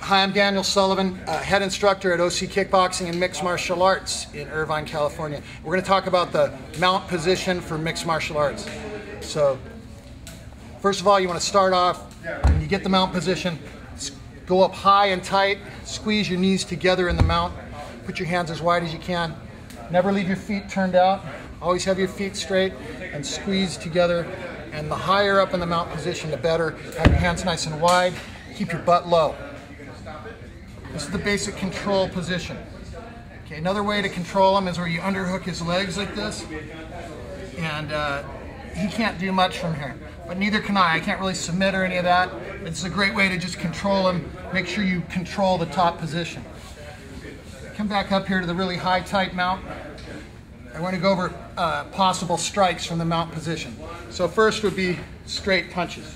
Hi, I'm Daniel Sullivan, head instructor at OC Kickboxing and Mixed Martial Arts in Irvine, California. We're going to talk about the mount position for mixed martial arts. So, first of all, you want to start off, when you get the mount position, go up high and tight, squeeze your knees together in the mount, put your hands as wide as you can. Never leave your feet turned out, always have your feet straight and squeeze together. And the higher up in the mount position, the better. Have your hands nice and wide, keep your butt low. This is the basic control position. Okay, another way to control him is where you underhook his legs like this, and he can't do much from here, but neither can I. I can't really submit or any of that. It's a great way to just control him. Make sure you control the top position. Come back up here to the really high, tight mount. I want to go over possible strikes from the mount position. So first would be straight punches.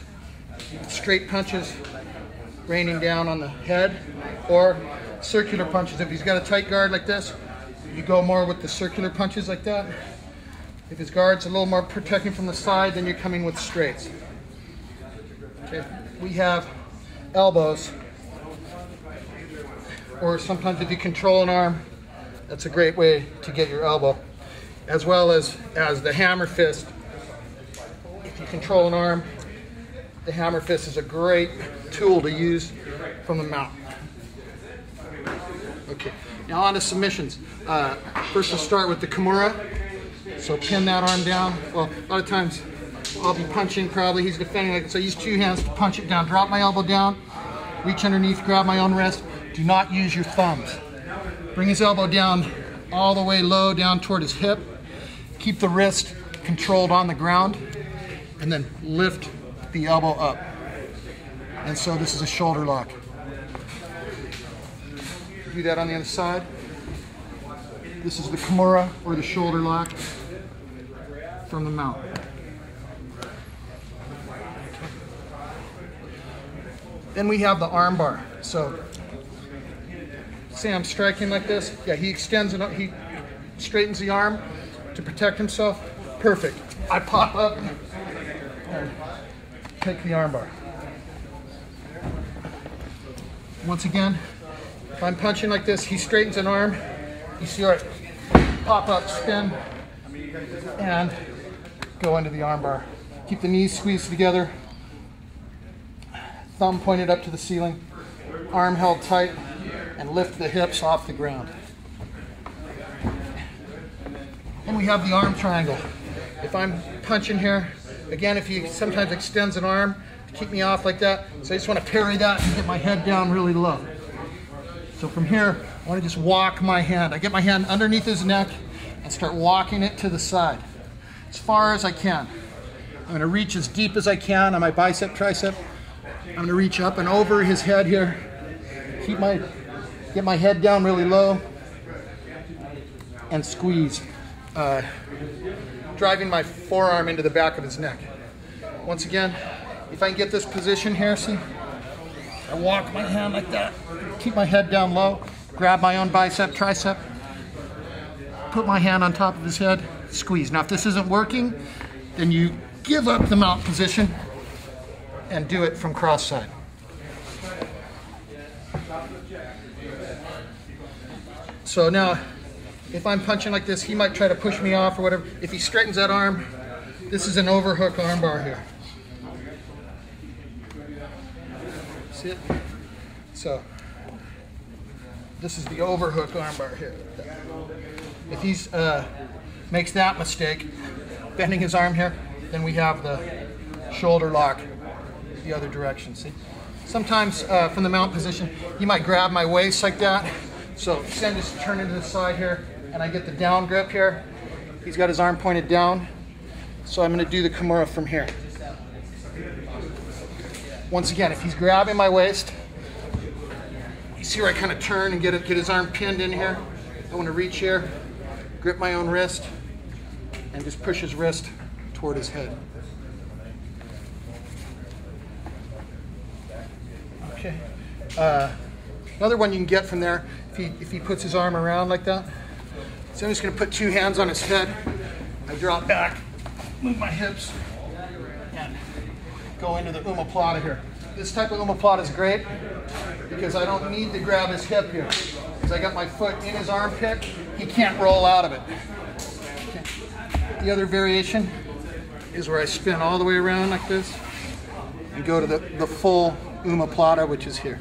Straight punches raining down on the head, or circular punches. If he's got a tight guard like this, you go more with the circular punches like that. If his guard's a little more protecting from the side, then you're coming with straights. Okay, we have elbows, or sometimes if you control an arm, that's a great way to get your elbow, as well as the hammer fist. If you control an arm, the hammer fist is a great tool to use from the mount. Okay, now on to submissions. First we'll start with the Kimura. So pin that arm down. Well, a lot of times I'll be punching probably, he's defending like this. So I use two hands to punch it down. Drop my elbow down, reach underneath, grab my own wrist. Do not use your thumbs. Bring his elbow down all the way low down toward his hip. Keep the wrist controlled on the ground, and then lift the elbow up. And so this is a shoulder lock. Do that on the other side. This is the Kimura, or the shoulder lock from the mount. Then we have the arm bar. So say I'm striking like this. Yeah, he extends it up, he straightens the arm to protect himself. Perfect. I pop up and take the arm bar. Once again, if I'm punching like this, he straightens an arm. You see where I pop up, spin, and go into the arm bar. Keep the knees squeezed together, thumb pointed up to the ceiling, arm held tight, and lift the hips off the ground. And we have the arm triangle. If I'm punching here, again, if he sometimes extends an arm to keep me off like that, so I just want to parry that and get my head down really low. So from here, I want to just walk my hand. I get my hand underneath his neck and start walking it to the side as far as I can. I'm going to reach as deep as I can on my bicep, tricep. I'm going to reach up and over his head here. Get my head down really low and squeeze, driving my forearm into the back of his neck. Once again, if I can get this position here, see, I walk my hand like that, keep my head down low, grab my own bicep, tricep, put my hand on top of his head, squeeze. Now if this isn't working, then you give up the mount position and do it from cross side. So now, if I'm punching like this, he might try to push me off or whatever. If he straightens that arm, this is an overhook arm bar here. See it? So, this is the overhook arm bar here. If he makes that mistake, bending his arm here, then we have the shoulder lock the other direction. See? Sometimes from the mount position, you might grab my waist like that. So extend this, turn into the side here, and I get the down grip here. He's got his arm pointed down. So I'm going to do the Kimura from here. Once again, if he's grabbing my waist, you see where I kind of turn and get his arm pinned in here. I want to reach here, grip my own wrist, and just push his wrist toward his head. Okay. Another one you can get from there, if he puts his arm around like that. So I'm just going to put two hands on his head. I drop back, move my hips, and go into the omoplata here. This type of omoplata is great because I don't need to grab his hip here. Because I got my foot in his armpit, he can't roll out of it. Okay. The other variation is where I spin all the way around like this and go to the full omoplata, which is here.